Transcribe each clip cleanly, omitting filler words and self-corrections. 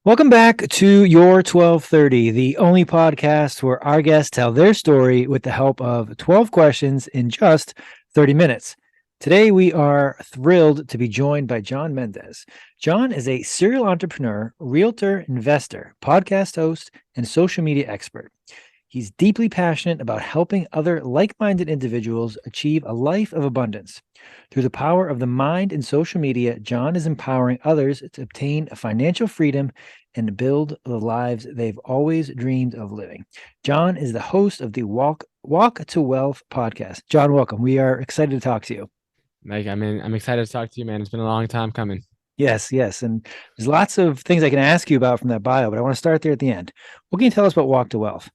Welcome back to Your 1230, the only podcast where our guests tell their story with the help of 12 questions in just 30 minutes. Today, we are thrilled to be joined by John Mendez. John is a serial entrepreneur, realtor, investor, podcast host, and social media expert. He's deeply passionate about helping other like-minded individuals achieve a life of abundance. Through the power of the mind and social media, John is empowering others to obtain financial freedom and build the lives they've always dreamed of living. John is the host of the Walk to Wealth podcast. John, welcome. We are excited to talk to you. I'm excited to talk to you, man. It's been a long time coming. Yes, yes. And there's lots of things I can ask you about from that bio, but I want to start there at the end. What can you tell us about Walk to Wealth?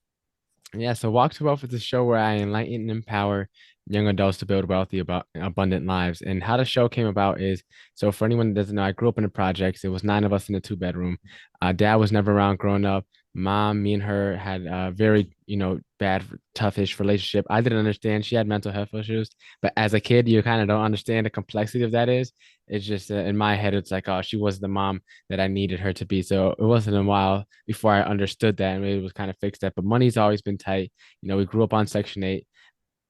Yeah, so Walk to Wealth is a show where I enlighten and empower young adults to build wealthy, abundant lives. And how the show came about is so for anyone that doesn't know, I grew up in the projects. It was nine of us in a two-bedroom. Dad was never around growing up. Mom, me and her had a very, bad, toughish relationship. I didn't understand. She had mental health issues, but as a kid, you kind of don't understand the complexity of that is. It's just in my head, it's like, oh, she was the mom that I needed her to be. So it wasn't a while before I understood that and it was kind of fixed that. But money's always been tight. We grew up on Section 8.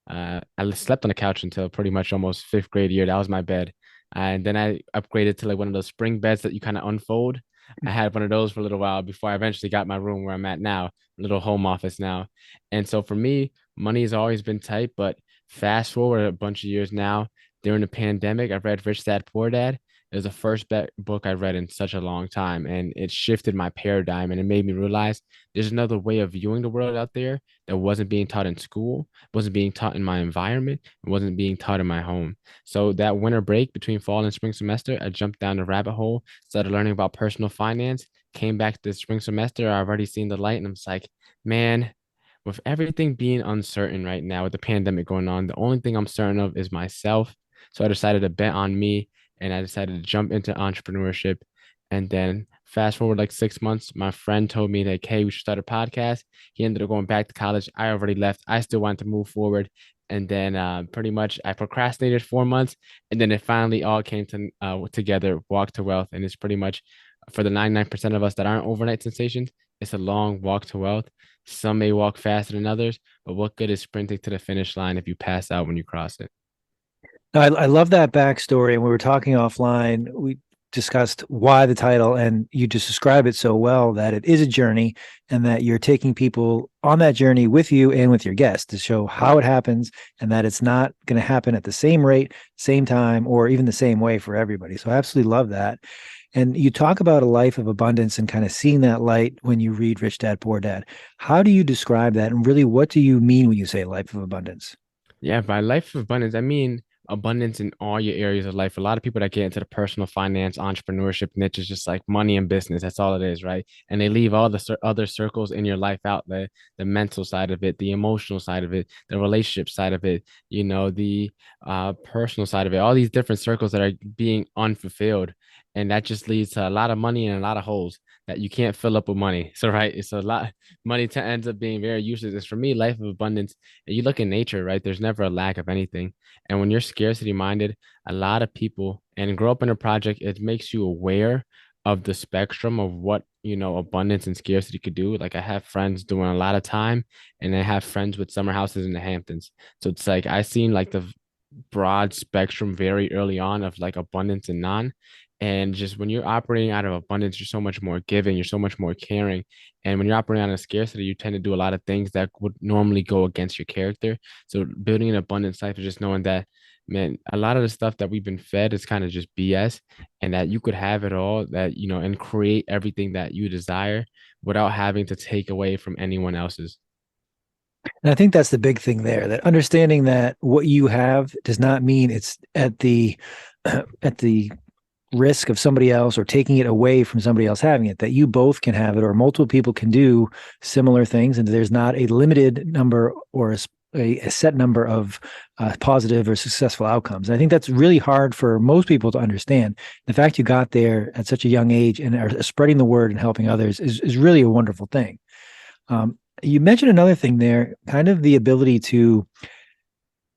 I slept on the couch until pretty much almost fifth grade year. That was my bed. And then I upgraded to like one of those spring beds that you kind of unfold. I had one of those for a little while before I eventually got my room where I'm at now, little home office now. And so for me, money has always been tight, but fast forward a bunch of years now, during the pandemic, I read Rich Dad Poor Dad. It was the first book I read in such a long time, and it shifted my paradigm and it made me realize there's another way of viewing the world out there that wasn't being taught in school, wasn't being taught in my environment, and wasn't being taught in my home. So that winter break between fall and spring semester, I jumped down the rabbit hole, started learning about personal finance, came back to the spring semester. I've already seen the light, and I'm just like, man, with everything being uncertain right now with the pandemic going on, the only thing I'm certain of is myself. So I decided to bet on me and I decided to jump into entrepreneurship. And then fast forward like 6 months, my friend told me like, hey, we should start a podcast. He ended up going back to college. I already left. I still wanted to move forward. And then pretty much I procrastinated 4 months and then it finally all came together, Walk to Wealth. And it's pretty much for the 99% of us that aren't overnight sensations, it's a long walk to wealth. Some may walk faster than others, but what good is sprinting to the finish line if you pass out when you cross it? I love that backstory. And we were talking offline. We discussed why the title, and you just describe it so well that it is a journey and that you're taking people on that journey with you and with your guests to show how it happens and that it's not going to happen at the same rate, same time, or even the same way for everybody. So I absolutely love that. And you talk about a life of abundance and kind of seeing that light when you read Rich Dad Poor Dad. How do you describe that? And really, what do you mean when you say life of abundance? Yeah, by life of abundance, I mean abundance in all your areas of life. A lot of people that get into the personal finance, entrepreneurship niche is just like money and business. That's all it is, right? And they leave all the other circles in your life out, the mental side of it, the emotional side of it, the relationship side of it, the personal side of it, all these different circles that are being unfulfilled. And that just leads to a lot of money and a lot of holes that you can't fill up with money. So, right, it's a lot. Money ends up being very useless. It's for me, life of abundance. You look at nature, right? There's never a lack of anything. And when you're scarcity minded, a lot of people and grow up in a project, it makes you aware of the spectrum of what, abundance and scarcity could do. Like I have friends doing a lot of time and I have friends with summer houses in the Hamptons. So it's like I seen like the broad spectrum very early on of like abundance and non. And just when you're operating out of abundance, you're so much more giving, you're so much more caring. And when you're operating out of scarcity, you tend to do a lot of things that would normally go against your character. So building an abundance life is just knowing that, man, a lot of the stuff that we've been fed is kind of just BS and that you could have it all that, and create everything that you desire without having to take away from anyone else's. And I think that's the big thing there, that understanding that what you have does not mean it's at the at the risk of somebody else or taking it away from somebody else having it, that you both can have it or multiple people can do similar things. And there's not a limited number or a set number of positive or successful outcomes. And I think that's really hard for most people to understand. The fact you got there at such a young age and are spreading the word and helping others is really a wonderful thing. You mentioned another thing there, kind of the ability to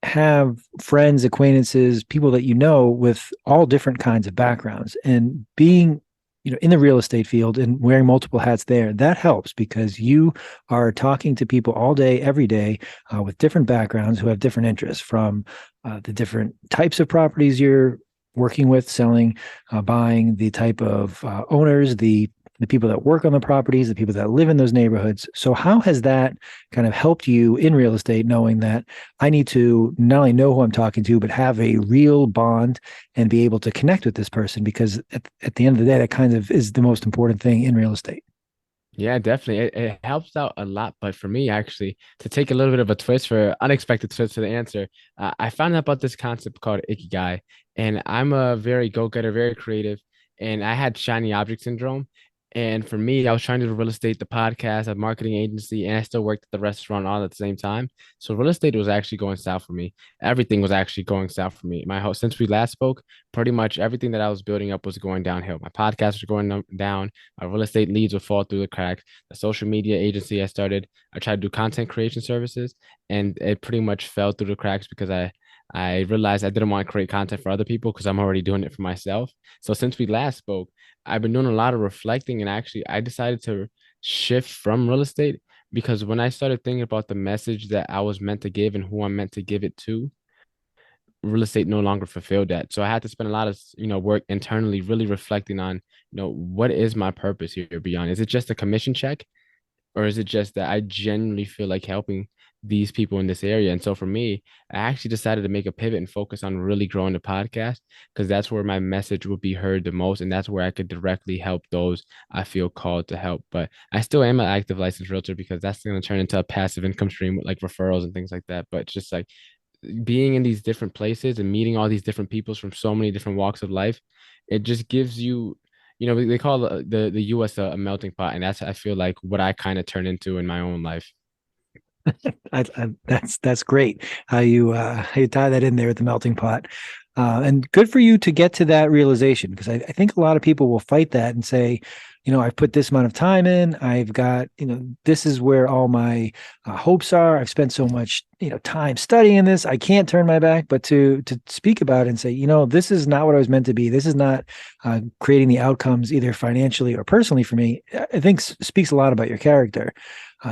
have friends, acquaintances, people that you know with all different kinds of backgrounds and being in the real estate field and wearing multiple hats there, that helps because you are talking to people all day, every day, with different backgrounds who have different interests from the different types of properties you're working with, selling, buying, the type of owners, the people that work on the properties, the people that live in those neighborhoods. So how has that kind of helped you in real estate, knowing that I need to not only know who I'm talking to, but have a real bond and be able to connect with this person? Because at the end of the day, that kind of is the most important thing in real estate. Yeah, definitely. It helps out a lot. But for me, actually, to take a little bit of a twist for unexpected twist to the answer, I found out about this concept called Ikigai. And I'm a very go-getter, very creative. And I had shiny object syndrome. And for me, I was trying to do real estate, the podcast, a marketing agency, and I still worked at the restaurant all at the same time. So real estate was actually going south for me. Everything was actually going south for me. My whole since we last spoke, pretty much everything that I was building up was going downhill. My podcast was going down. My real estate leads would fall through the cracks. The social media agency I tried to do content creation services, and it pretty much fell through the cracks because I realized I didn't want to create content for other people because I'm already doing it for myself. So since we last spoke, I've been doing a lot of reflecting, and actually I decided to shift from real estate because when I started thinking about the message that I was meant to give and who I'm meant to give it to, real estate no longer fulfilled that. So I had to spend a lot of, work internally, really reflecting on, what is my purpose here beyond? Is it just a commission check? Or is it just that I genuinely feel like helping these people in this area? And so for me, I actually decided to make a pivot and focus on really growing the podcast because that's where my message will be heard the most. And that's where I could directly help those I feel called to help. But I still am an active licensed realtor because that's going to turn into a passive income stream with like referrals and things like that. But just like being in these different places and meeting all these different peoples from so many different walks of life, it just gives you, they call the US a melting pot, and that's I feel like what I kind of turn into in my own life. That's great how you tie that in there with the melting pot, and good for you to get to that realization because I think a lot of people will fight that and say, I've put this amount of time in, I've got this is where all my hopes are. I've spent so much time studying this. I can't turn my back. But to speak about it and say, this is not what I was meant to be. This is not creating the outcomes either financially or personally for me. I think speaks a lot about your character.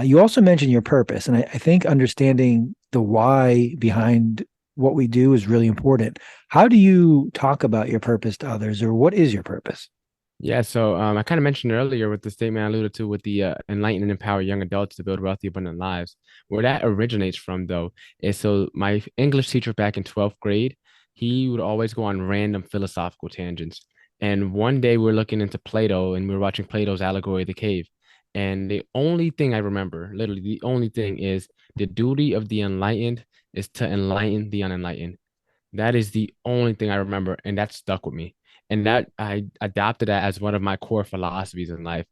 You also mentioned your purpose, and I think understanding the why behind what we do is really important. How do you talk about your purpose to others, or what is your purpose? Yeah, so I kind of mentioned earlier with the statement I alluded to with the enlighten and empower young adults to build wealthy, abundant lives. Where that originates from, though, is so my English teacher back in 12th grade, he would always go on random philosophical tangents. And one day we were looking into Plato and we were watching Plato's Allegory of the Cave. And the only thing I remember, literally the only thing is the duty of the enlightened is to enlighten the unenlightened. That is the only thing I remember, and that stuck with me. And that I adopted that as one of my core philosophies in life.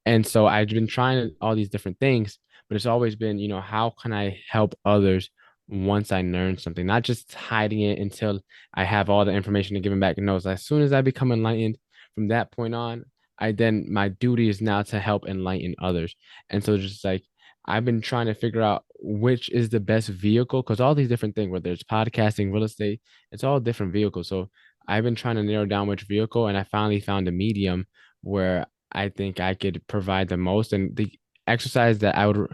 And so I've been trying all these different things, but it's always been, how can I help others once I learn something, not just hiding it until I have all the information to give them back. And knows as soon as I become enlightened from that point on, my duty is now to help enlighten others. And so just like I've been trying to figure out which is the best vehicle because all these different things, whether it's podcasting, real estate, it's all different vehicles. So I've been trying to narrow down which vehicle, and I finally found a medium where I think I could provide the most. And the exercise that I would,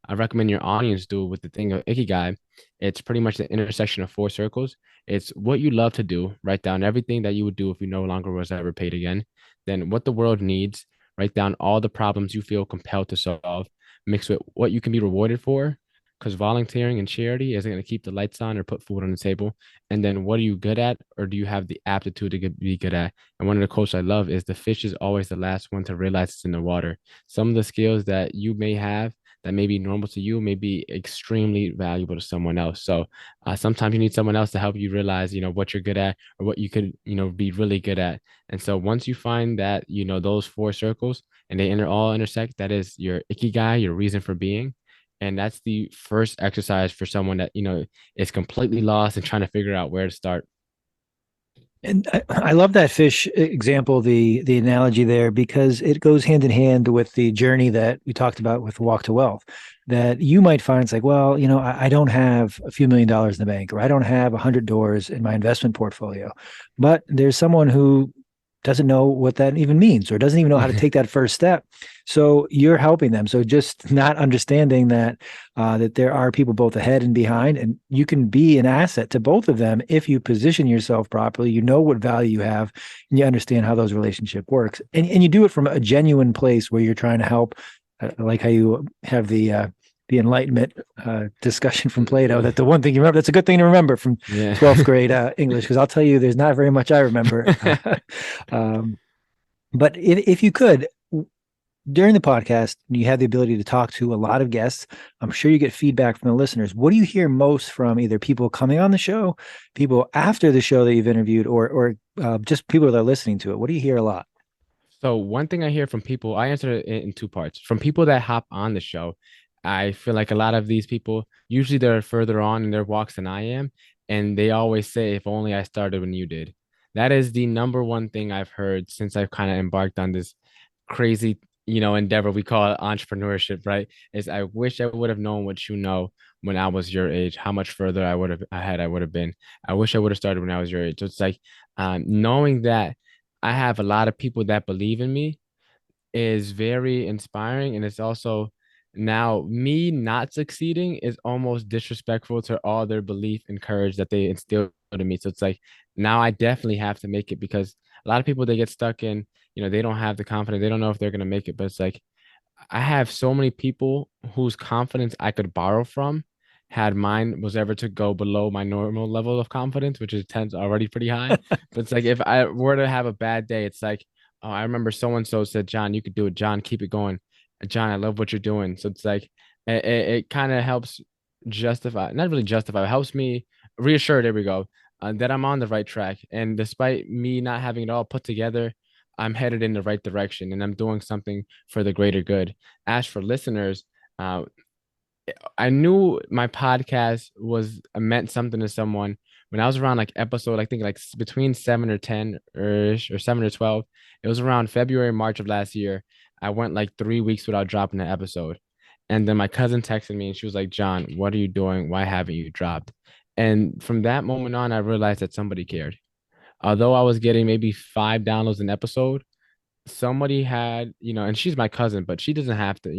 I recommend your audience do with the thing of Ikigai, it's pretty much the intersection of four circles. It's what you love to do. Write down everything that you would do if you no longer was ever paid again. Then what the world needs. Write down all the problems you feel compelled to solve. Mixed with what you can be rewarded for, because volunteering and charity isn't going to keep the lights on or put food on the table. And then what are you good at, or do you have the aptitude to be good at? And one of the quotes I love is the fish is always the last one to realize it's in the water. Some of the skills that you may have that may be normal to you may be extremely valuable to someone else. So sometimes you need someone else to help you realize, what you're good at or what you could, be really good at. And so once you find that, those four circles and they all intersect, that is your ikigai, your reason for being. And that's the first exercise for someone that, is completely lost and trying to figure out where to start. And I love that fish example, the analogy there, because it goes hand in hand with the journey that we talked about with Walk to Wealth. That you might find it's like, well, I don't have a few $1,000,000 in the bank, or I don't have 100 doors in my investment portfolio, but there's someone who doesn't know what that even means or doesn't even know how to take that first step. So you're helping them. So just not understanding that that there are people both ahead and behind, and you can be an asset to both of them if you position yourself properly. You know what value you have, and you understand how those relationship works, and you do it from a genuine place where you're trying to help. I like how you have the Enlightenment discussion from Plato. That the one thing you remember, that's a good thing to remember from Yeah. 12th grade English, because I'll tell you, there's not very much I remember. um, but if you could, during the podcast, you have the ability to talk to a lot of guests. I'm sure you get feedback from the listeners. What do you hear most from either people coming on the show, people after the show that you've interviewed, or just people that are listening to it? What do you hear a lot? So one thing I hear from people, I answer it in two parts. From people that hop on the show, I feel like a lot of these people, usually they're further on in their walks than I am, and they always say, "If only I started when you did." That is the number one thing I've heard since I've kind of embarked on this crazy, endeavor we call it entrepreneurship, right? Is I wish I would have known what you know when I was your age, how much further I would have been. I wish I would have started when I was your age. So it's like knowing that I have a lot of people that believe in me is very inspiring. And it's also now me not succeeding is almost disrespectful to all their belief and courage that they instill in me. So it's like now I definitely have to make it because a lot of people they get stuck in, they don't have the confidence, they don't know if they're gonna make it. But it's like I have so many people whose confidence I could borrow from had mine was ever to go below my normal level of confidence, which is 10's already pretty high. But it's like if I were to have a bad day, it's like, oh, I remember so and so said, John, you could do it. John, keep it going. John, I love what you're doing. So it's like it kind of helps justify, not really justify, it helps me reassure, there we go, that I'm on the right track. And despite me not having it all put together, I'm headed in the right direction and I'm doing something for the greater good. As for listeners, uh, I knew my podcast was meant something to someone when I was around like episode, I think like between 7 or 10 or 7 or 12. It was around February, March of last year. I went like 3 weeks without dropping an episode. And then my cousin texted me and she was like, John, what are you doing? Why haven't you dropped? And from that moment on, I realized that somebody cared. Although I was getting maybe 5 downloads an episode, somebody had, and she's my cousin, but she doesn't have to,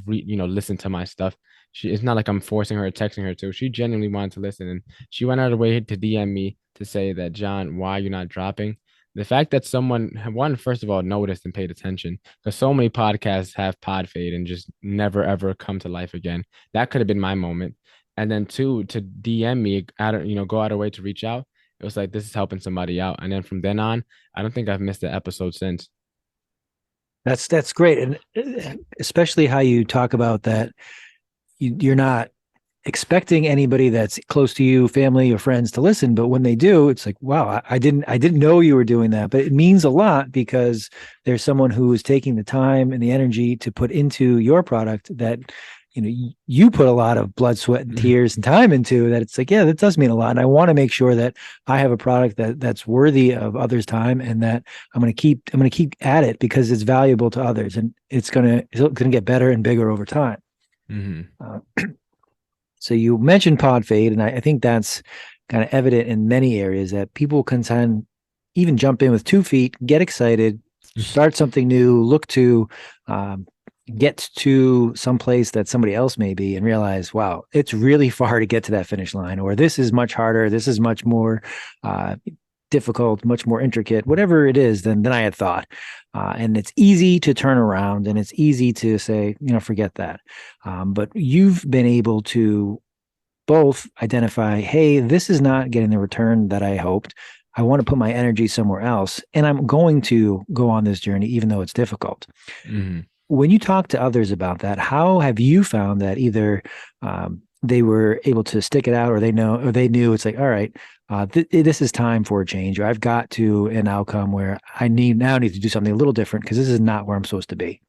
listen to my stuff. It's not like I'm forcing her or texting her to. She genuinely wanted to listen, and she went out of her way to DM me to say that, John, why are you not dropping? The fact that someone, one, first of all, noticed and paid attention, because so many podcasts have pod fade and just never ever come to life again. That could have been my moment. And then two, to DM me, go out of her way to reach out. It was like this is helping somebody out. And then from then on, I don't think I've missed an episode since. That's great, and especially how you talk about that you're not expecting anybody that's close to you, family or friends, to listen, but when they do, it's like, wow, I didn't know you were doing that, but it means a lot because there's someone who is taking the time and the energy to put into your product that you put a lot of blood, sweat, and tears and time into. That it's like, yeah, that does mean a lot, and I want to make sure that I have a product that's worthy of others' time, and that I'm going to keep at it because it's valuable to others, and it's gonna get better and bigger over time. Mm-hmm. So you mentioned pod fade, and I think that's kind of evident in many areas that people can even jump in with 2 feet, get excited, start something new, look to um, get to some place that somebody else may be, and realize, wow, it's really far to get to that finish line, or this is much harder, this is much more uh, difficult, much more intricate, whatever it is than I had thought. And it's easy to turn around and it's easy to say, forget that. But you've been able to both identify, hey, this is not getting the return that I hoped. I want to put my energy somewhere else. And I'm going to go on this journey, even though it's difficult. Mm-hmm. When you talk to others about that, how have you found that either they were able to stick it out, or they knew it's like, all right, this is time for a change, or I've got to an outcome where I need to do something a little different because this is not where I'm supposed to be.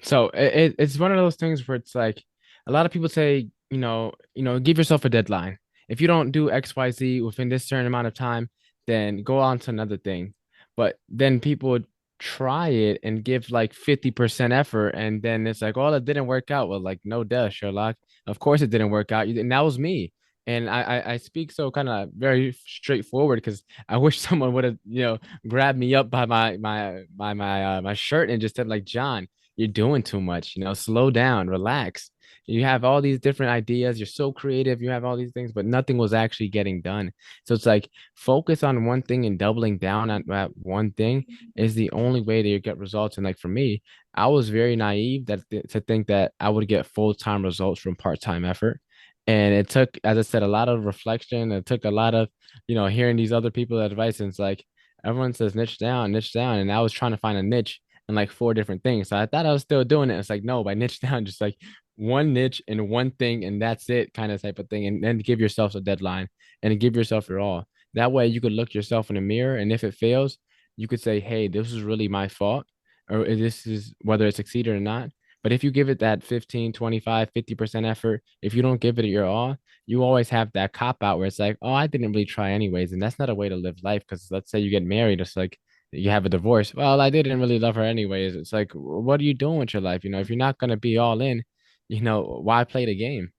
So it's one of those things where it's like a lot of people say, give yourself a deadline. If you don't do XYZ within this certain amount of time, then go on to another thing. But then people try it and give like 50% effort, and then it's like, oh, it didn't work out. Well, like, no duh, Sherlock. Of course it didn't work out. And that was me. And I speak so kind of very straightforward because I wish someone would have, grabbed me up by my shirt and just said like, John, you're doing too much, slow down, relax. You have all these different ideas, you're so creative, you have all these things, but nothing was actually getting done. So it's like focus on one thing and doubling down on that one thing is the only way that you get results. And like for me, I was very naive to think that I would get full-time results from part-time effort. And it took, as I said, a lot of reflection. It took a lot of, hearing these other people's advice. And it's like everyone says niche down, niche down. And I was trying to find a niche in like four different things. So I thought I was still doing it. It's like, no, by niche down, just like one niche and one thing, and that's it, kind of type of thing. And then give yourself a deadline and give yourself your all. That way you could look yourself in the mirror. And if it fails, you could say, hey, this is really my fault, or this is whether it succeeded or not. But if you give it that 15, 25, 50% effort, if you don't give it your all, you always have that cop out where it's like, oh, I didn't really try anyways. And that's not a way to live life. Because let's say you get married, it's like you have a divorce. Well, I didn't really love her anyways. It's like, what are you doing with your life? If you're not going to be all in, why play the game?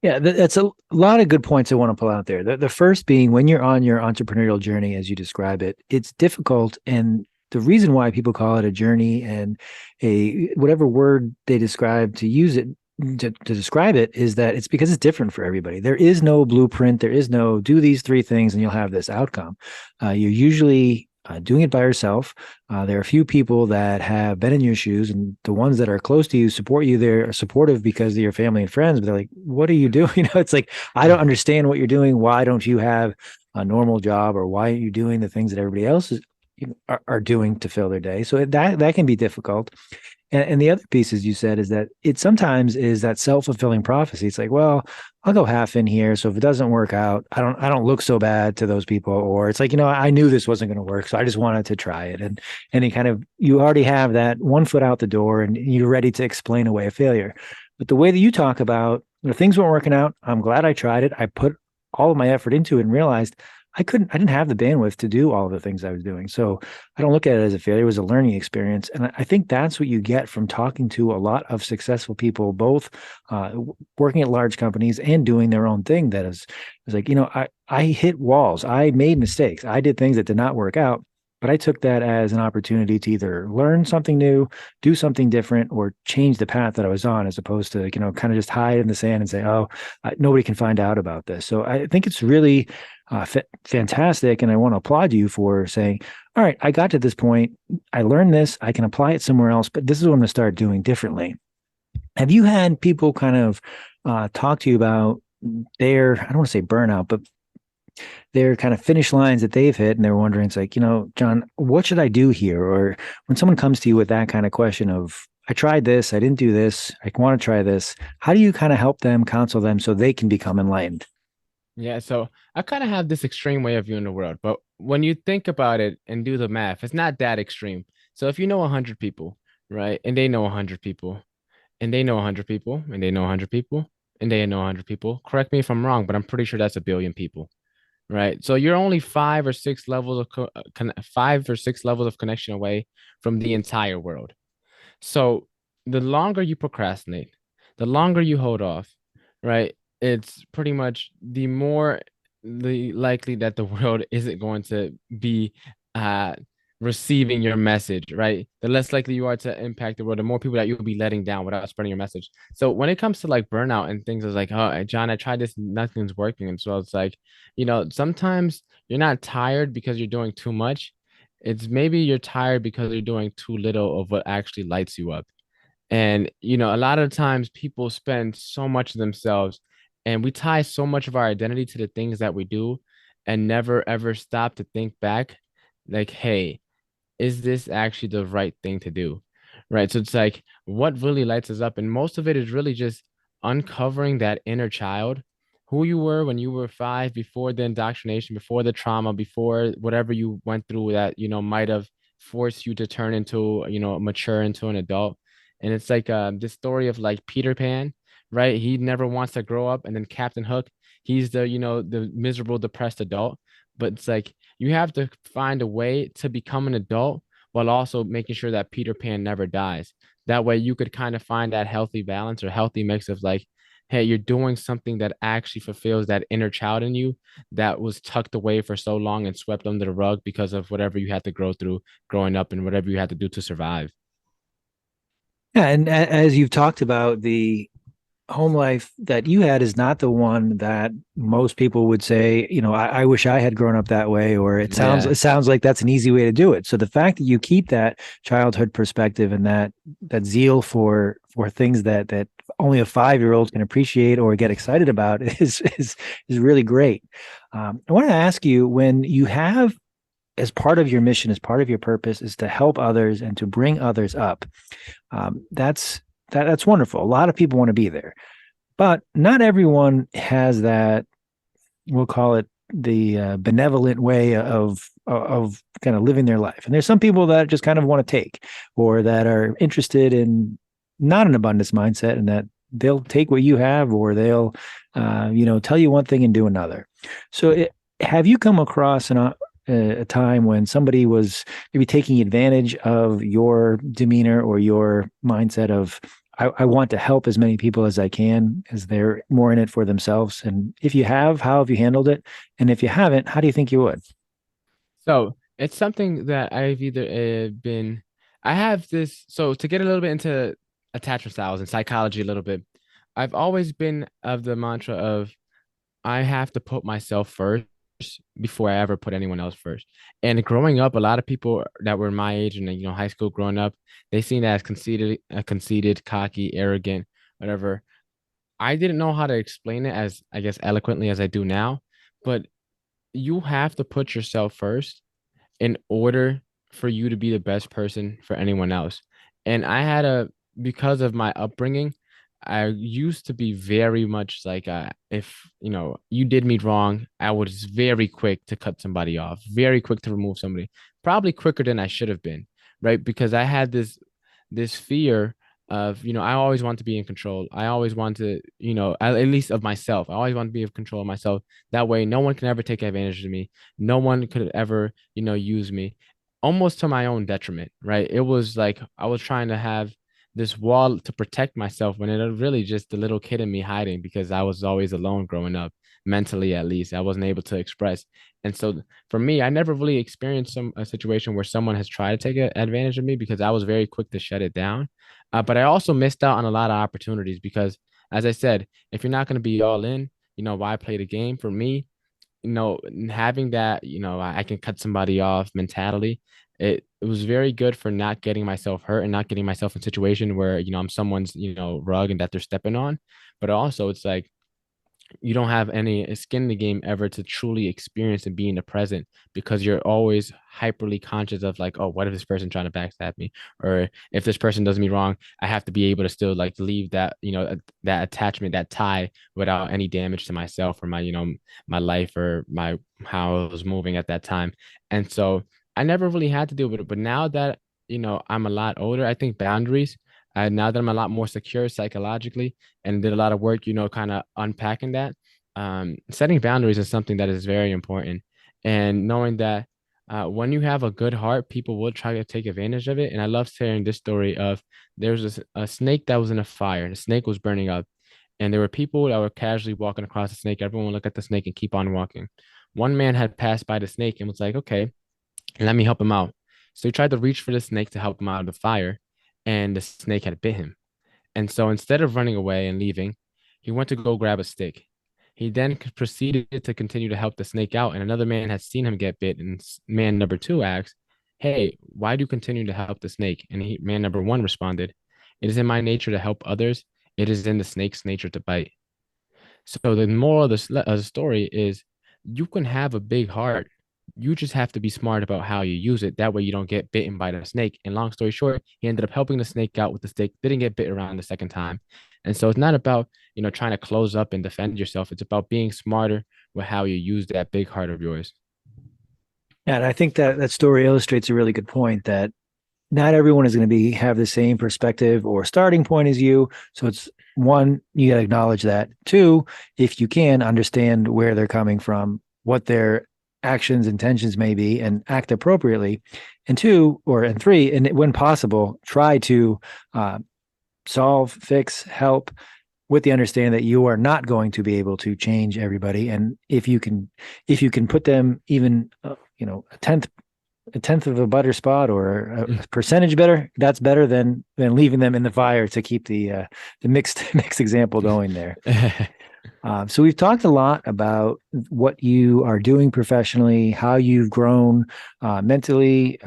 Yeah, that's a lot of good points I want to pull out there. The first being when you're on your entrepreneurial journey, as you describe it, it's difficult. And the reason why people call it a journey and a whatever word they describe to use it to describe it is that it's because it's different for everybody. There is no blueprint. There is no do these three things and you'll have this outcome. You're usually doing it by yourself. There are a few people that have been in your shoes, and the ones that are close to you support you. They're supportive because of your family and friends, but they're like, "What are you doing?" It's like, I don't understand what you're doing. Why don't you have a normal job, or why are you doing the things that everybody else is, are doing to fill their day? So that can be difficult. And the other piece, as you said, is that it sometimes is that self-fulfilling prophecy. It's like, well, I'll go half in here. So if it doesn't work out, I don't look so bad to those people. Or it's like, I knew this wasn't going to work. So I just wanted to try it. And you already have that one foot out the door and you're ready to explain away a failure. But the way that you talk about things weren't working out, I'm glad I tried it. I put all of my effort into it and realized I didn't have the bandwidth to do all of the things I was doing. So I don't look at it as a failure. It was a learning experience. And I think that's what you get from talking to a lot of successful people, both working at large companies and doing their own thing. That is like, I hit walls. I made mistakes. I did things that did not work out. But I took that as an opportunity to either learn something new, do something different, or change the path that I was on, as opposed to, kind of just hide in the sand and say, oh, nobody can find out about this. So I think it's really fantastic. And I want to applaud you for saying, all right, I got to this point. I learned this. I can apply it somewhere else, but this is what I'm going to start doing differently. Have you had people kind of talk to you about I don't want to say burnout, but their kind of finish lines that they've hit, and they're wondering, it's like, John, what should I do here? Or when someone comes to you with that kind of question of, I tried this, I didn't do this, I want to try this, how do you kind of help them, counsel them so they can become enlightened? Yeah, so I kind of have this extreme way of viewing the world, but when you think about it and do the math, it's not that extreme. So if you know 100 people, right, and they know 100 people, and they know 100 people, and they know 100 people, and they know 100 people, correct me if I'm wrong, but I'm pretty sure that's a billion people, right? So you're only 5 or 6 levels of connection away from the entire world. So the longer you procrastinate, the longer you hold off, right? It's pretty much the likely that the world isn't going to be uh receiving your message, right? The less likely you are to impact the world, the more people that you'll be letting down without spreading your message. So when it comes to like burnout and things, it's like, oh, John, I tried this, nothing's working. And so it's like, sometimes you're not tired because you're doing too much. It's maybe you're tired because you're doing too little of what actually lights you up. And, a lot of times people spend so much of themselves and we tie so much of our identity to the things that we do and never ever stop to think back like, hey, is this actually the right thing to do? Right. So it's like what really lights us up. And most of it is really just uncovering that inner child, who you were when you were 5, before the indoctrination, before the trauma, before whatever you went through that, might have forced you to turn into, mature into an adult. And it's like this story of like Peter Pan, right? He never wants to grow up. And then Captain Hook, he's the miserable, depressed adult. But it's like you have to find a way to become an adult while also making sure that Peter Pan never dies. That way you could kind of find that healthy balance or healthy mix of like, hey, you're doing something that actually fulfills that inner child in you that was tucked away for so long and swept under the rug because of whatever you had to grow through growing up and whatever you had to do to survive. Yeah, and as you've talked about, the home life that you had is not the one that most people would say, I wish I had grown up that way, or Yeah. it sounds like that's an easy way to do it. So the fact that you keep that childhood perspective and that zeal for things that only a 5-year-old can appreciate or get excited about is really great. I want to ask you, when you have, as part of your mission, as part of your purpose, is to help others and to bring others up. That's wonderful. A lot of people want to be there, but not everyone has that. We'll call it the benevolent way of kind of living their life. And there's some people that just kind of want to take, or that are interested in not an abundance mindset, and that they'll take what you have, or they'll tell you one thing and do another. So have you come across a time when somebody was maybe taking advantage of your demeanor or your mindset of, I want to help as many people as I can, as they're more in it for themselves? And if you have, how have you handled it? And if you haven't, how do you think you would? So it's something that I've either been, I have this. So to get a little bit into attachment styles and psychology a little bit, I've always been of the mantra of I have to put myself first before I ever put anyone else first. And growing up, a lot of people that were my age and high school growing up, they seen that as conceited, cocky, arrogant, whatever. I didn't know how to explain it as I guess eloquently as I do now, but you have to put yourself first in order for you to be the best person for anyone else. And because of my upbringing, I used to be very much like, if you did me wrong, I was very quick to cut somebody off, very quick to remove somebody, probably quicker than I should have been, right? Because I had this fear of, I always want to be in control. I always want to, at least of myself. I always want to be in control of myself. That way, no one can ever take advantage of me. No one could ever, use me, almost to my own detriment, right? It was like I was trying to have this wall to protect myself when it was really just the little kid in me hiding because I was always alone growing up, mentally at least. I wasn't able to express. And so for me, I never really experienced a situation where someone has tried to take advantage of me because I was very quick to shut it down. But I also missed out on a lot of opportunities because, as I said, if you're not going to be all in, why play the game? For me, having that, I can cut somebody off mentality, it was very good for not getting myself hurt and not getting myself in a situation where, I'm someone's, rug and that they're stepping on. But also it's like you don't have any skin in the game ever to truly experience and be in the present because you're always hyperly conscious of like, oh, what if this person trying to backstab me? Or if this person does me wrong, I have to be able to still like leave that, that attachment, that tie without any damage to myself or my, my life or my how I was moving at that time. And so I never really had to deal with it. But now that, I'm a lot older, I think boundaries, now that I'm a lot more secure psychologically and did a lot of work, kind of unpacking that. Setting boundaries is something that is very important. And knowing that when you have a good heart, people will try to take advantage of it. And I love sharing this story of there was a snake that was in a fire. The snake was burning up. And there were people that were casually walking across the snake. Everyone would look at the snake and keep on walking. One man had passed by the snake and was like, okay, let me help him out. So he tried to reach for the snake to help him out of the fire. And the snake had bit him. And so instead of running away and leaving, he went to go grab a stick. He then proceeded to continue to help the snake out. And another man had seen him get bit. And man number two asked, hey, why do you continue to help the snake? And man number one responded, it is in my nature to help others. It is in the snake's nature to bite. So the moral of the story is you can have a big heart. You just have to be smart about how you use it. That way you don't get bitten by the snake. And long story short, he ended up helping the snake out with the stick, didn't get bit around the second time. And so it's not about, trying to close up and defend yourself. It's about being smarter with how you use that big heart of yours. Yeah, and I think that story illustrates a really good point, that not everyone is going to have the same perspective or starting point as you. So it's, one, you got to acknowledge that. Two, if you can understand where they're coming from, what their actions, intentions may be, and act appropriately. And three, and when possible, try to solve, fix, help with the understanding that you are not going to be able to change everybody. And if you can put them even, a tenth of a butter spot or a percentage better, that's better than leaving them in the fire to keep the mixed mixed example going there. So we've talked a lot about what you are doing professionally, how you've grown mentally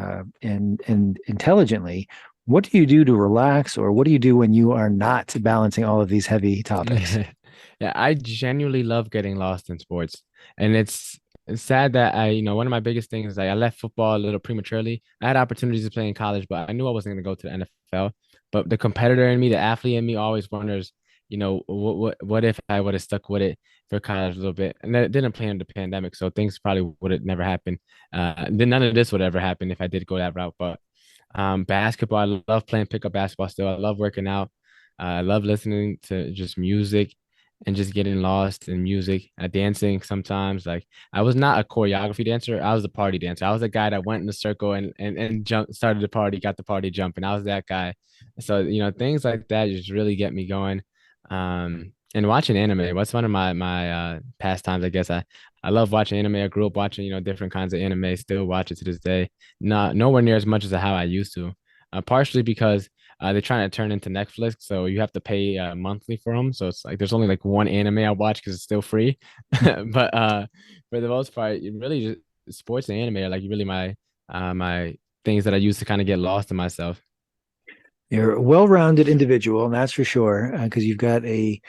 and intelligently. What do you do to relax, or what do you do when you are not balancing all of these heavy topics? Yeah, I genuinely love getting lost in sports. And it's sad that one of my biggest things is like I left football a little prematurely. I had opportunities to play in college, but I knew I wasn't going to go to the NFL. But the competitor in me, the athlete in me always wonders, what if I would have stuck with it for college a little bit? And that didn't play in the pandemic, so things probably would have never happened. Then none of this would ever happen if I did go that route. But basketball, I love playing pickup basketball still. I love working out. I love listening to just music and just getting lost in music, dancing sometimes. Like I was not a choreography dancer. I was a party dancer. I was the guy that went in the circle and jump started the party, got the party jumping. I was that guy. So, things like that just really get me going. And watching anime, what's one of my pastimes, I guess. I love watching anime. I grew up watching, different kinds of anime, still watch it to this day. Not nowhere near as much as how I used to. Partially because they're trying to turn into Netflix, so you have to pay monthly for them. So it's like there's only like one anime I watch because it's still free. But for the most part, it really just sports and anime are like really my things that I use to kind of get lost in myself. You're a well-rounded individual, and that's for sure, because you've got a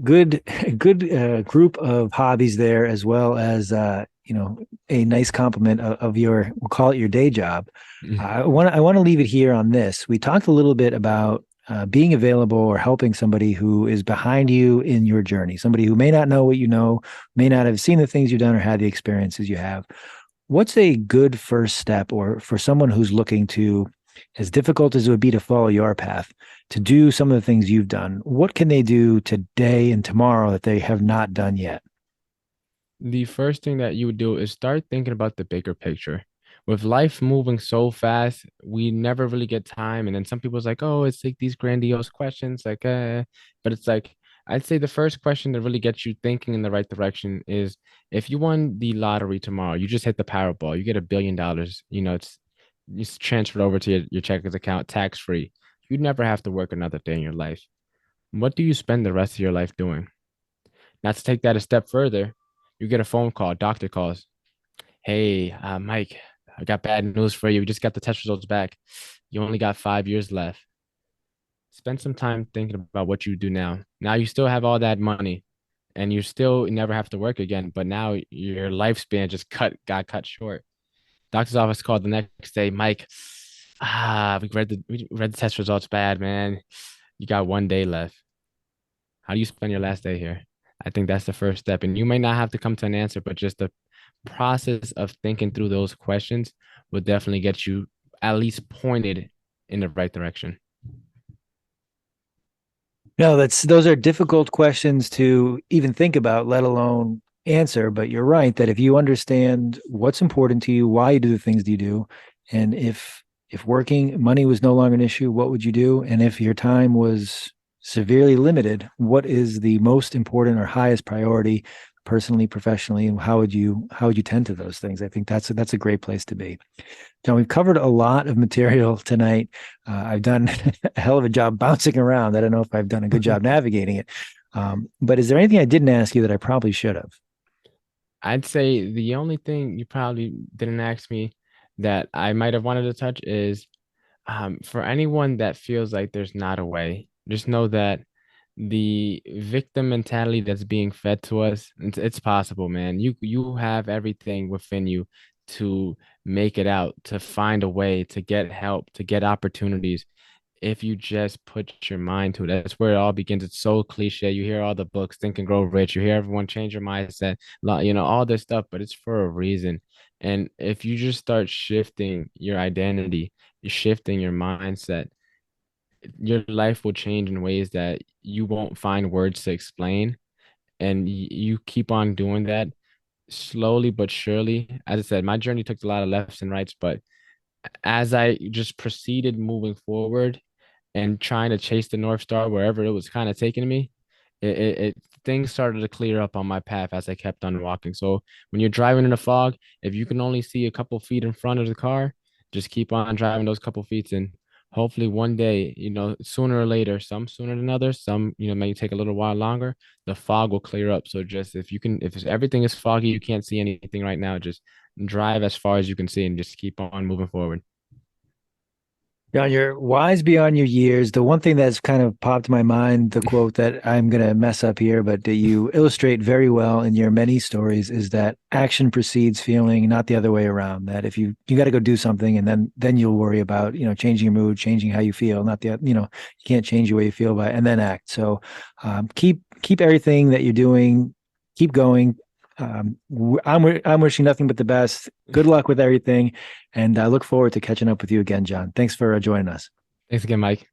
good good group of hobbies there, as well as a nice complement of your, we'll call it your day job. I want to leave it here on this. We talked a little bit about being available or helping somebody who is behind you in your journey, somebody who may not know what you know, may not have seen the things you've done or had the experiences you have. What's a good first step, or for someone who's looking to, as difficult as it would be to follow your path, to do some of the things you've done? What can they do today and tomorrow that they have not done yet? The first thing that you would do is start thinking about the bigger picture. With life moving so fast, we never really get time. And then some people's like, oh, it's like these grandiose questions, like, but it's like, I'd say the first question that really gets you thinking in the right direction is if you won the lottery tomorrow, you just hit the Powerball, you get $1 billion, it's transferred over to your checkers account tax free. You'd never have to work another day in your life. What do you spend the rest of your life doing? Now, to take that a step further, you get a phone call, doctor calls. Hey, Mike, I got bad news for you. We just got the test results back. You only got 5 years left. Spend some time thinking about what you do now. Now you still have all that money and you still never have to work again, but now your lifespan just got cut short. Doctor's office called the next day, Mike. We read the test results bad, man. You got 1 day left. How do you spend your last day here? I think that's the first step. And you may not have to come to an answer, but just the process of thinking through those questions will definitely get you at least pointed in the right direction. No, those are difficult questions to even think about, let alone answer. But you're right that if you understand what's important to you, why you do the things that you do, and if working money was no longer an issue, what would you do? And if your time was severely limited, what is the most important or highest priority, personally, professionally, and how would you tend to those things? I think that's a great place to be. John, we've covered a lot of material tonight. I've done a hell of a job bouncing around. I don't know if I've done a good job navigating it. But is there anything I didn't ask you that I probably should have? I'd say the only thing you probably didn't ask me that I might have wanted to touch is for anyone that feels like there's not a way, just know that the victim mentality that's being fed to us, it's possible, man. You have everything within you to make it out, to find a way, to get help, to get opportunities. If you just put your mind to it, that's where it all begins. It's so cliche. You hear all the books, Think and Grow Rich. You hear everyone change your mindset, all this stuff, but it's for a reason. And if you just start shifting your identity, you're shifting your mindset, your life will change in ways that you won't find words to explain. And you keep on doing that slowly but surely. As I said, my journey took a lot of lefts and rights, but as I just proceeded moving forward and trying to chase the North Star wherever it was kind of taking me, it things started to clear up on my path as I kept on walking. So when you're driving in a fog, if you can only see a couple feet in front of the car, just keep on driving those couple feet, and hopefully one day, sooner or later, some sooner than others, some, may take a little while longer, the fog will clear up. So just if everything is foggy, you can't see anything right now, just drive as far as you can see and just keep on moving forward. John, you're wise beyond your years. The one thing that's kind of popped in my mind, the quote that I'm going to mess up here, but that you illustrate very well in your many stories is that action precedes feeling, not the other way around. That if you got to go do something and then you'll worry about, changing your mood, changing how you feel, not you can't change the way you feel by and then act. So keep everything that you're doing, keep going. I'm wishing nothing but the best. Good luck with everything. And I look forward to catching up with you again, John. Thanks for joining us. Thanks again, Mike.